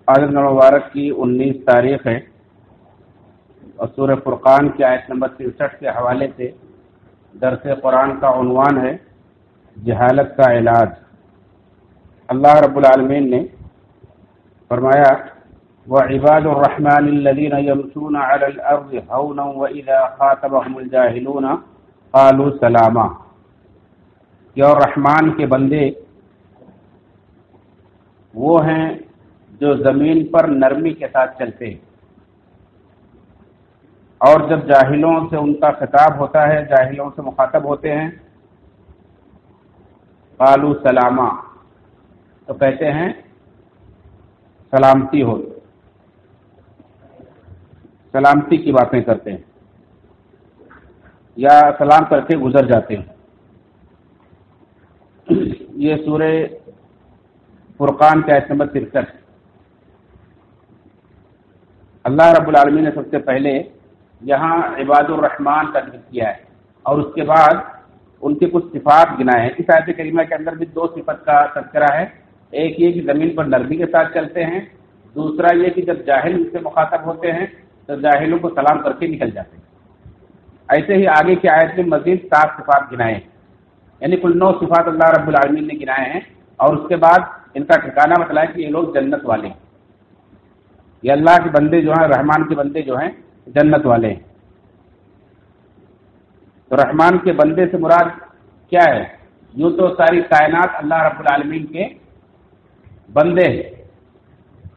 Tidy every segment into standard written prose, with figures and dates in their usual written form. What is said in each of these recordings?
آج مبارک کی 19 تاریخ ہے اور سورہ فرقان کی آیت نمبر 63 کے حوالے سے درس قرآن کا عنوان ہے جہالت کا علاج۔ اللہ رب العالمین نے فرمایا وَعِبَادُ الرَّحْمَنِ الَّذِينَ يَمْشُونَ عَلَى الْأَرْضِ هَوْنًا وَإِذَا خَاطَبَهُمُ الْجَاهِلُونَ قَالُوا سَلَامًا، کہ اور رحمان کے بندے وہ ہیں جو زمین پر نرمی کے ساتھ چلتے ہیں، اور جب جاہلوں سے ان کا خطاب ہوتا ہے، جاہلوں سے مخاطب ہوتے ہیں، قالوا سلاما، تو کہتے ہیں سلامتی ہو، سلامتی کی باتیں کرتے ہیں یا سلام کر کے گزر جاتے ہیں۔ یہ سورہ فرقان کی آیت نمبر 63۔ اللہ رب العالمین نے سب سے پہلے یہاں عباد الرحمن کا ذکر کیا ہے اور اس کے بعد ان کے کچھ صفات گنائے ہیں۔ اس آیت کریمہ کے اندر بھی 2 صفت کا تذکرہ ہے، ایک یہ کہ زمین پر نرمی کے ساتھ چلتے ہیں، دوسرا یہ کہ جب جاہل ان سے مخاطب ہوتے ہیں تو جاہلوں کو سلام کر کے نکل جاتے ہیں۔ ایسے ہی آگے کی آیت میں مزید 7 صفات گنائے ہیں، یعنی کل 9 صفات اللہ رب العالمین نے گنائے ہیں اور اس کے بعد ان کا ٹھکانہ بتلایا کہ یہ لوگ جنت والے ہیں، یہ اللہ کے بندے جو ہیں، رحمان کے بندے جو ہیں جنت والے ہیں۔ تو رحمان کے بندے سے مراد کیا ہے؟ یوں تو ساری کائنات اللہ رب العالمین کے بندے ہیں،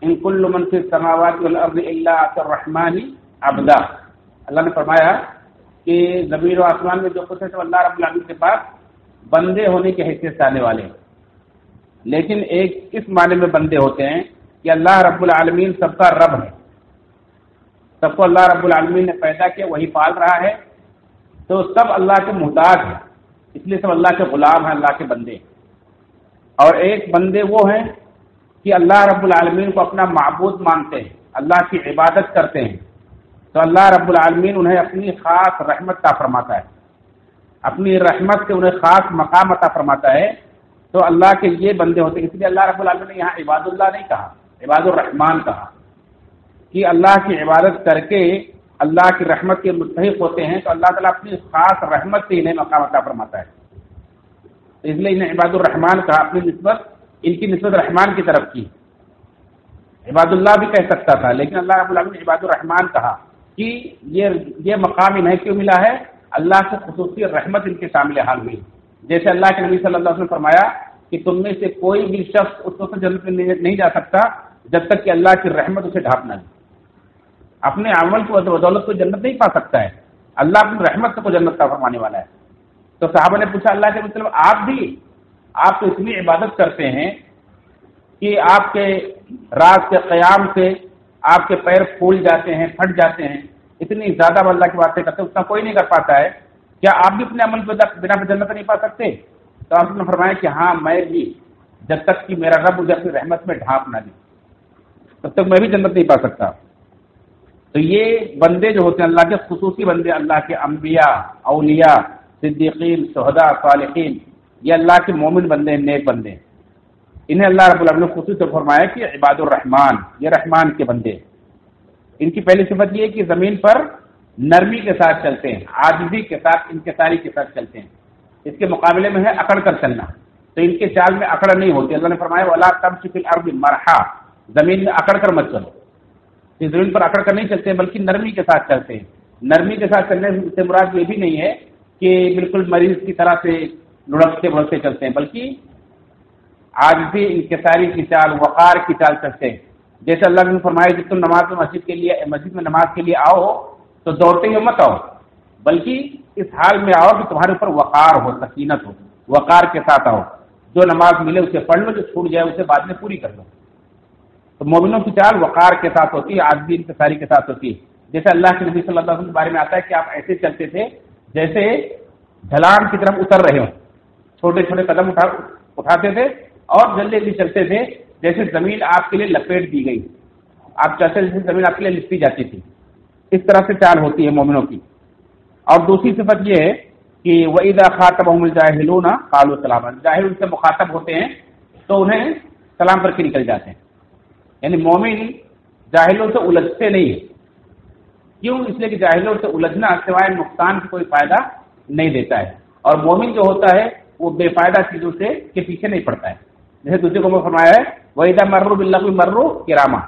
ان کل من فی السماوات والارض الا اتى الرحمن عبدا۔ اللہ نے فرمایا کہ زمین و آسمان میں جو کچھ ہے تو اللہ رب العالمین کے پاس بندے ہونے کی حیثیت سے آنے والے ہیں، لیکن ایک اس معنی میں بندے ہوتے ہیں کہ اللہ رب العالمین سب کا رب ہے، سب کو اللہ رب العالمین نے پیدا کیا، وہی پال رہا ہے، تو سب اللہ کے محتاج ہیں، اس لیے سب اللہ کے غلام ہیں، اللہ کے بندے۔ اور ایک بندے وہ ہیں کہ اللہ رب العالمین کو اپنا معبود مانتے ہیں، اللہ کی عبادت کرتے ہیں، تو اللہ رب العالمین انہیں اپنی خاص رحمت عطا فرماتا ہے، اپنی رحمت سے انہیں خاص مقام عطا فرماتا ہے، تو اللہ کے یہ بندے ہوتے ہیں۔ اس لیے اللہ رب العالمین نے یہاں عباد اللہ نہیں کہا، عباد الرحمان کہا، کہ اللہ کی عبادت کر کے اللہ کی رحمت کے مستحق ہوتے ہیں، تو اللہ تعالیٰ اپنی خاص رحمت سے انہیں مقام عطا فرماتا ہے، اس لیے انہیں عباد الرحمان کہا، اپنی نسبت ان کی نسبت رحمان کی طرف کی۔ عباد اللہ بھی کہہ سکتا تھا، لیکن اللہ رب العالمین نے عباد الرحمان کہا کہ یہ مقام انہیں کیوں ملا ہے؟ اللہ سے خصوصی رحمت ان کے شامل حال ہوئی۔ جیسے اللہ کے نبی صلی اللہ علیہ وسلم نے فرمایا کہ تم میں سے کوئی بھی شخص اس وقت جنت میں نہیں جا سکتا جب تک کہ اللہ کی رحمت اسے ڈھانپ نہ دے۔ اپنے عمل کی بدولت کو جنت نہیں پا سکتا ہے، اللہ اپنی رحمت سے کو جنت کا فرمانے والا ہے۔ تو صحابہ نے پوچھا اللہ کے مطلب آپ تو اتنی عبادت کرتے ہیں کہ آپ کے رات کے قیام سے آپ کے پیر پھول جاتے ہیں، پھٹ جاتے ہیں، اتنی زیادہ اللہ کی باتیں کرتے ہیں، اتنا کوئی نہیں کر پاتا ہے، کیا آپ بھی اپنے عمل بنا پہ جنت نہیں پا سکتے؟ تو آپ نے فرمایا کہ ہاں میں بھی، جب تک کہ میرا رب مجھے اپنی رحمت میں ڈھانپ نہ دے تب تک میں بھی جنت نہیں پا سکتا۔ تو یہ بندے جو ہوتے ہیں اللہ کے خصوصی بندے، اللہ کے انبیاء، اولیاء، صدیقین، شہداء، صالحین، یہ اللہ کے مومن بندے ہیں، نیک بندے ہیں، انہیں اللہ رب العالمین نے خصوصی طور فرمایا کہ عباد الرحمان، یہ رحمان کے بندے۔ ان کی پہلی صفت یہ ہے کہ زمین پر نرمی کے ساتھ چلتے ہیں، عاجزی کے ساتھ، انکساری کے ساتھ چلتے ہیں۔ اس کے مقابلے میں ہے اکڑ کر چلنا، تو ان کے چال میں اکڑ نہیں ہوتی۔ اللہ نے فرمایا وَلَا تَمْشِ فِي الْأَرْضِ مَرْحًا، زمین میں اکڑ کر مت چلو، اس زمین پر اکڑ کر نہیں چلتے ہیں بلکہ نرمی کے ساتھ چلتے ہیں۔ نرمی کے ساتھ چلنے سے مراد یہ بھی نہیں ہے کہ بالکل مریض کی طرح سے لڑکتے بڑھتے چلتے ہیں، بلکہ عاجزی، انکساری کی چال، وقار کی چال چلتے ہیں۔ جیسے اللہ نے فرمایا کہ تم نماز مسجد میں نماز کے لیے آؤ تو دوڑتے ہوئے مت آؤ، بلکہ اس حال میں آؤ کہ تمہارے اوپر وقار ہو، سکینت ہو، وقار کے ساتھ آؤ، جو نماز ملے اسے پڑھ لو، جو چھوٹ جائے اسے بعد میں پوری کر لو۔ تو مومنوں کی چال وقار کے ساتھ ہوتی ہے، عاجزی، انکساری کے ساتھ ہوتی ہے۔ جیسے اللہ کے نبی صلی اللہ علیہ وسلم کے بارے میں آتا ہے کہ آپ ایسے چلتے تھے جیسے ڈھلان کی طرف اتر رہے ہوں، چھوٹے چھوٹے قدم اٹھاتے تھے اور جلدی جلدی چلتے تھے جیسے زمین آپ کے لیے لپیٹ دی گئی، آپ چلتے جیسے زمین آپ کے لیے لپٹی جاتی تھی، اس طرح سے چال ہوتی ہے مومنوں کی۔ اور دوسری صفت یہ ہے کہ وَإِذَا خَاطَبَهُمُ الْجَاهِلُونَ قَالُوا سَلَامًا، جاہل ان سے مخاطب ہوتے ہیں تو انہیں سلام کر کے نکل جاتے ہیں۔ یعنی مومن جاہلوں سے الجھتے نہیں ہے. کیوں؟ اس لیے کہ جاہلوں سے الجھنا سوائے نقصان کی کوئی فائدہ نہیں دیتا ہے، اور مومن جو ہوتا ہے وہ بے فائدہ چیزوں سے کے پیچھے نہیں پڑتا ہے. جیسے دوسرے کو فرمایا ہے وَإِذَا مَرُّوا بِاللَّغْوِ مَرُّوا كِرَامًا،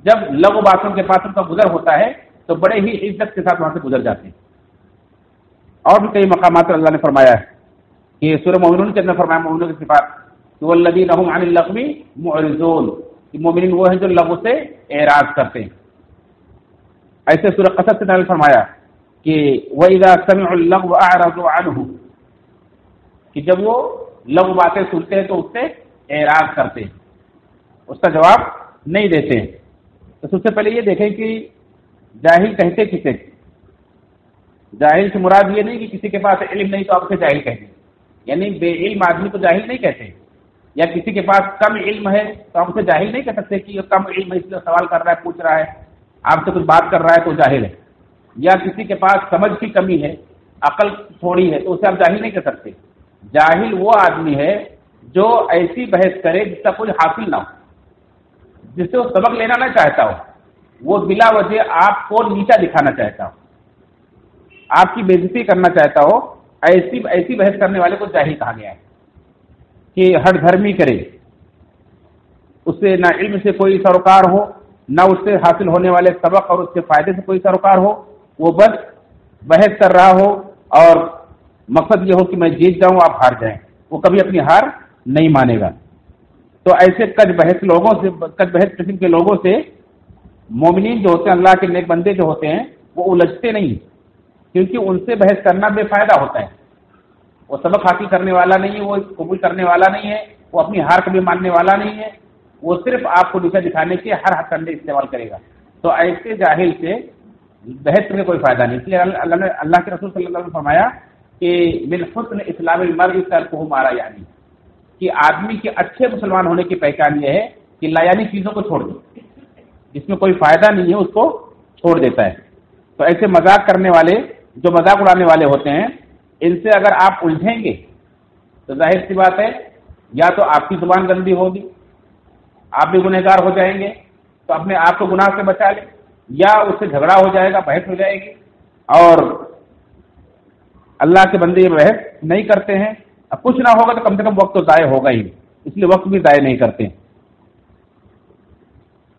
جب لغو باتوں کے پاس ان کا گزر ہوتا ہے تو بڑے ہی عزت کے ساتھ وہاں سے گزر جاتے ہیں. اور بھی کئی مقامات پر اللہ نے فرمایا ہے کہ سورہ مومنون کے اندر فرمایا مومنوں کی صفات وَالَّذِينَ هُمْ عَنِ اللَّغْوِ مُعْرِضُونَ، کہ مومنین وہ ہیں جو لغو سے اعراض کرتے ہیں. ایسے سورہ قصص کے اندر فرمایا کہ وَإِذَا سَمِعُوا اللَّغْوَ أَعْرَضُوا عَنْهُ، کہ جب وہ لغو باتیں سنتے ہیں تو اس سے اعراض کرتے ہیں، اس کا جواب نہیں دیتے ہیں. تو سب سے پہلے یہ دیکھیں کہ جاہل کہتے کسے؟ جاہل سے مراد یہ نہیں کہ کسی کے پاس علم نہیں تو آپ اسے جاہل کہتے ہیں، یعنی بے علم آدمی کو جاہل نہیں کہتے، یا کسی کے پاس کم علم ہے تو آپ اسے جاہل نہیں کہہ سکتے کہ یہ کم علم ہے اس لیے سوال کر رہا ہے، پوچھ رہا ہے، آپ سے کچھ بات کر رہا ہے تو جاہل ہے. یا کسی کے پاس سمجھ کی کمی ہے، عقل تھوڑی ہے تو اسے آپ جاہل نہیں کہہ سکتے. جاہل وہ آدمی ہے جو ایسی بحث کرے جس کا کوئی حاصل نہ ہو، جس سے وہ سبق لینا نہ چاہتا ہو، وہ بلا وجہ آپ کو نیچا دکھانا چاہتا ہو، آپ کی بے عزتی کرنا چاہتا ہو، ایسی بحث کرنے والے کو جاہل کہا گیا ہے. کہ ہر دھرمی کرے، اس سے نہ علم سے کوئی سروکار ہو، نہ اس سے حاصل ہونے والے سبق اور اس کے فائدے سے کوئی سروکار ہو، وہ بس بحث کر رہا ہو اور مقصد یہ ہو کہ میں جیت جاؤں آپ ہار جائیں، وہ کبھی اپنی ہار نہیں مانے گا. تو ایسے کج بحث قسم کے لوگوں سے مومنین جو ہوتے ہیں، اللہ کے نیک بندے جو ہوتے ہیں، وہ الجھتے نہیں، کیونکہ ان سے بحث کرنا بے فائدہ ہوتا ہے. وہ سبق حاصل کرنے والا نہیں ہے، وہ قبول کرنے والا نہیں ہے، وہ اپنی ہار کبھی ماننے والا نہیں ہے، وہ صرف آپ کو نیچا دکھانے کے ہر ہتھکنڈے استعمال کرے گا. تو ایسے جاہل سے بحث کرنے کوئی فائدہ نہیں. اس لیے اللہ کے رسول صلی اللہ علیہ وسلم نے فرمایا کہ من حسن اسلام المرء ترکہ ما لا یعنی، کہ آدمی کے اچھے مسلمان ہونے کی پہچان یہ ہے کہ لا یعنی چیزوں کو چھوڑ دے، جس میں کوئی فائدہ نہیں ہے اس کو چھوڑ دیتا ہے. تو ایسے مذاق کرنے والے، جو مذاق اڑانے والے ہوتے ہیں، ان سے اگر آپ الجھیں گے تو ظاہر سی بات ہے یا تو آپ کی زبان گندی ہوگی، آپ بھی گنہگار ہو جائیں گے، تو اپنے آپ کو گناہ سے بچا لیں، یا اس سے جھگڑا ہو جائے گا، بحث ہو جائے گی. اور اللہ کے بندے یہ بحث نہیں کرتے ہیں. اب کچھ نہ ہوگا تو کم سے کم وقت تو ضائع ہوگا ہی، اس لیے وقت بھی ضائع نہیں کرتے.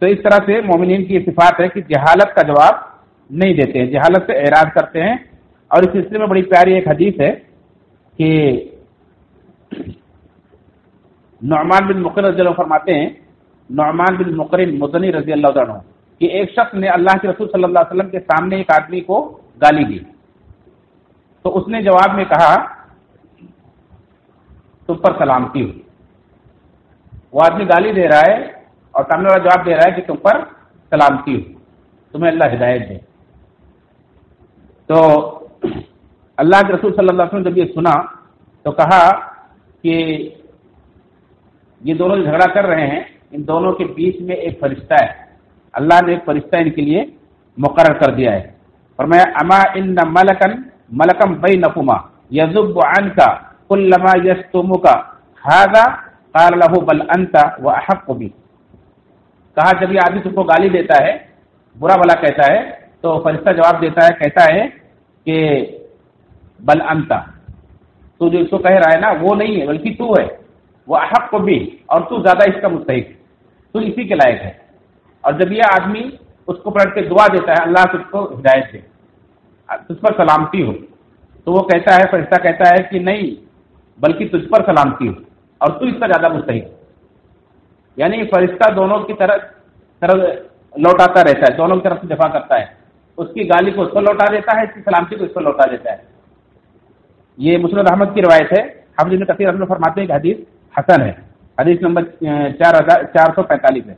تو اس طرح سے مومنین کی یہ صفات ہے کہ جہالت کا جواب نہیں دیتے ہیں، جہالت سے اعراض کرتے ہیں. اور اس سلسلے میں بڑی پیاری ایک حدیث ہے کہ نعمان بن مقرن رضی اللہ عنہ فرماتے ہیں، نعمان بن مقرن مدنی رضی اللہ عنہ، کہ ایک شخص نے اللہ کے رسول صلی اللہ علیہ وسلم کے سامنے ایک آدمی کو گالی دی، تو اس نے جواب میں کہا تم پر سلامتی ہو. وہ آدمی گالی دے رہا ہے اور سامنے والا جواب دے رہا ہے کہ تم پر سلامتی ہو، تمہیں اللہ ہدایت دے. تو اللہ کے رسول صلی اللہ علیہ وسلم جب یہ سنا تو کہا کہ یہ دونوں جھگڑا کر رہے ہیں، ان دونوں کے بیچ میں ایک فرشتہ ہے، اللہ نے ایک فرشتہ ان کے لیے مقرر کر دیا ہے. فرمایا اما ان ملکم بینکما یذب عنک کلما یشتمک ھذا قال له بل انت واحق بی. کہا جب یہ آدمی تم کو گالی دیتا ہے، برا بھلا کہتا ہے، تو فرشتہ جواب دیتا ہے، کہتا ہے کہ بل انت، تو جو اس کو کہہ رہا ہے نا وہ نہیں ہے بلکہ تو ہے، وہ احق بھی، اور تو زیادہ اس کا مستحق، تو اسی کے لائق ہے. اور جب یہ آدمی اس کو پلٹ کے دعا دیتا ہے اللہ تجھ کو ہدایت دے، تجھ پر سلامتی ہو، تو وہ کہتا ہے، فرشتہ کہتا ہے کہ نہیں بلکہ تجھ پر سلامتی ہو اور تو اس کا زیادہ مستحق. یعنی فرشتہ دونوں کی طرف لوٹاتا رہتا ہے، دونوں کی طرف سے دفاع کرتا ہے، اس کی گالی کو اس کو لوٹا دیتا ہے، اس کی سلامتی کو اس کو لوٹا دیتا ہے. یہ مسند احمد کی روایت ہے. حافظ ابن کثیر رحمہ اللہ فرماتے ہیں کہ حدیث حسن ہے، حدیث نمبر 4445 ہے.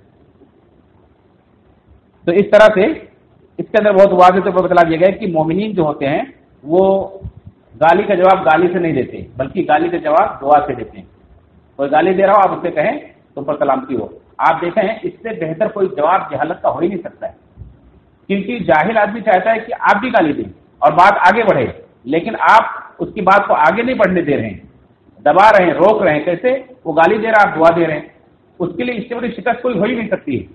تو اس طرح سے اس کے اندر بہت واضح طور پر بتلا دیا گیا کہ مومنین جو ہوتے ہیں وہ گالی کا جواب گالی سے نہیں دیتے بلکہ گالی کا جواب دعا سے دیتے ہیں. کوئی گالی دے رہا ہو آپ اس سے کہیں تم پر سلامتی ہو. آپ دیکھیں اس سے بہتر کوئی جواب جہالت کا ہو ہی نہیں سکتا ہے، کیونکہ جاہل آدمی چاہتا ہے کہ آپ بھی گالی دیں اور بات آگے بڑھے، لیکن آپ اس کی بات کو آگے نہیں بڑھنے دے رہے ہیں، دبا رہے ہیں، روک رہے ہیں. کیسے؟ وہ گالی دے رہا آپ دعا دے رہے ہیں. اس کے لیے اس سے بڑی شکست کوئی ہو ہی نہیں سکتی ہے.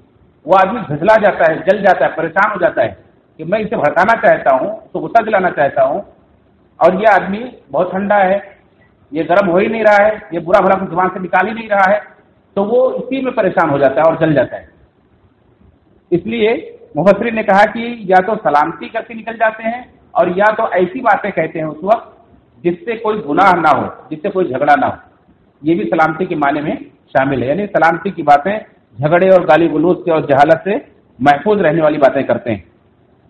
وہ آدمی جھجلا جاتا ہے، جل جاتا ہے، پریشان ہو جاتا ہے کہ میں اسے بھڑکانا چاہتا ہوں، اس کو غصہ دلانا چاہتا ہوں، اور یہ آدمی بہت ٹھنڈا ہے، یہ گرم ہو ہی نہیں رہا ہے، یہ برا بھلا کچھ زبان سے نکال ہی نہیں رہا ہے، تو وہ اسی میں پریشان ہو جاتا ہے اور جل جاتا ہے. اس لیے مفسرین نے کہا کہ یا تو سلامتی کر کے نکل جاتے ہیں، اور یا تو ایسی باتیں کہتے ہیں اس وقت جس سے کوئی گناہ نہ ہو، جس سے کوئی جھگڑا نہ ہو. یہ بھی سلامتی کے معنی میں شامل ہے، یعنی سلامتی کی باتیں جھگڑے اور گالی گلوچ سے اور جہالت سے محفوظ رہنے والی باتیں کرتے ہیں.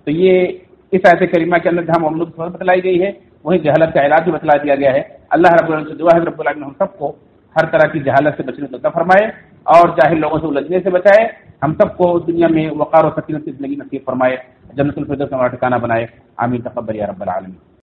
تو یہ اس آیت کریمہ کے اندر جہاں ممنوع صورت بتلائی گئی ہے، وہیں جہالت کا علاج بھی بتلا دیا گیا ہے. اللہ رب العالمین سے دعا ہے رب العالمین ہم سب کو ہر طرح کی جہالت سے بچنے کو عطا فرمائے اور جاہل لوگوں سے الجھنے سے بچائے. ہم سب کو دنیا میں وقار و سکینت کی زندگی نصیب فرمائے، جنت الفردوس کا ہمارا ٹھکانہ بنائے. آمین تقبل یا رب العالمین.